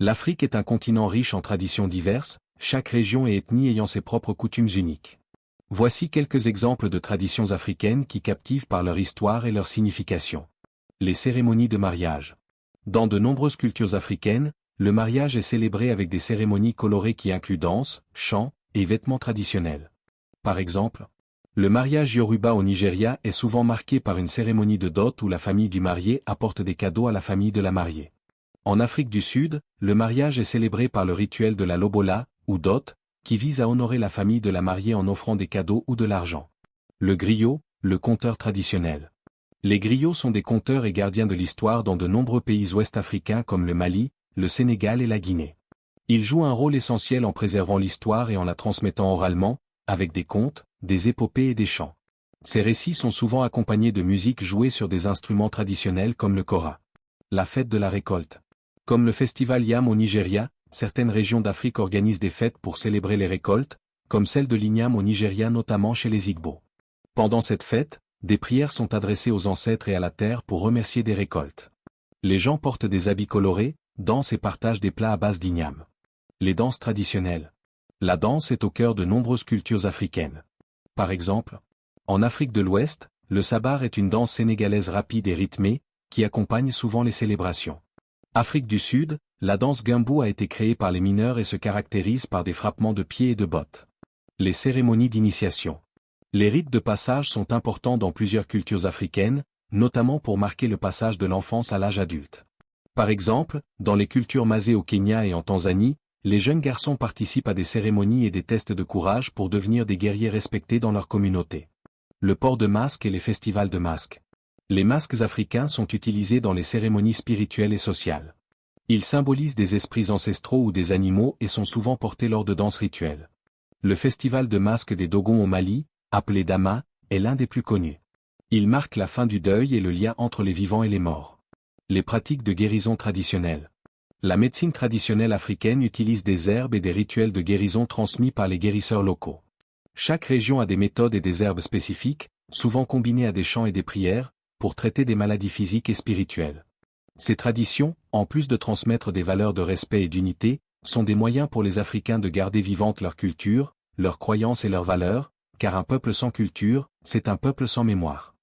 L'Afrique est un continent riche en traditions diverses, chaque région et ethnie ayant ses propres coutumes uniques. Voici quelques exemples de traditions africaines qui captivent par leur histoire et leur signification. Les cérémonies de mariage. Dans de nombreuses cultures africaines, le mariage est célébré avec des cérémonies colorées qui incluent danse, chants et vêtements traditionnels. Par exemple, le mariage Yoruba au Nigeria est souvent marqué par une cérémonie de dot où la famille du marié apporte des cadeaux à la famille de la mariée. En Afrique du Sud, le mariage est célébré par le rituel de la lobola, ou dot, qui vise à honorer la famille de la mariée en offrant des cadeaux ou de l'argent. Le griot, le conteur traditionnel. Les griots sont des conteurs et gardiens de l'histoire dans de nombreux pays ouest-africains comme le Mali, le Sénégal et la Guinée. Ils jouent un rôle essentiel en préservant l'histoire et en la transmettant oralement, avec des contes, des épopées et des chants. Ces récits sont souvent accompagnés de musique jouée sur des instruments traditionnels comme le kora. La fête de la récolte. Comme le festival Yam au Nigeria, certaines régions d'Afrique organisent des fêtes pour célébrer les récoltes, comme celle de l'Ignam au Nigeria notamment chez les Igbo. Pendant cette fête, des prières sont adressées aux ancêtres et à la terre pour remercier des récoltes. Les gens portent des habits colorés, dansent et partagent des plats à base d'igname. Les danses traditionnelles. La danse est au cœur de nombreuses cultures africaines. Par exemple, en Afrique de l'Ouest, le sabar est une danse sénégalaise rapide et rythmée, qui accompagne souvent les célébrations. Afrique du Sud, la danse Gumbo a été créée par les mineurs et se caractérise par des frappements de pieds et de bottes. Les cérémonies d'initiation. Les rites de passage sont importants dans plusieurs cultures africaines, notamment pour marquer le passage de l'enfance à l'âge adulte. Par exemple, dans les cultures masées au Kenya et en Tanzanie, les jeunes garçons participent à des cérémonies et des tests de courage pour devenir des guerriers respectés dans leur communauté. Le port de masques et les festivals de masques. Les masques africains sont utilisés dans les cérémonies spirituelles et sociales. Ils symbolisent des esprits ancestraux ou des animaux et sont souvent portés lors de danses rituelles. Le festival de masques des Dogons au Mali, appelé Dama, est l'un des plus connus. Il marque la fin du deuil et le lien entre les vivants et les morts. Les pratiques de guérison traditionnelles. La médecine traditionnelle africaine utilise des herbes et des rituels de guérison transmis par les guérisseurs locaux. Chaque région a des méthodes et des herbes spécifiques, souvent combinées à des chants et des prières, pour traiter des maladies physiques et spirituelles. Ces traditions, en plus de transmettre des valeurs de respect et d'unité, sont des moyens pour les Africains de garder vivante leur culture, leurs croyances et leurs valeurs, car un peuple sans culture, c'est un peuple sans mémoire.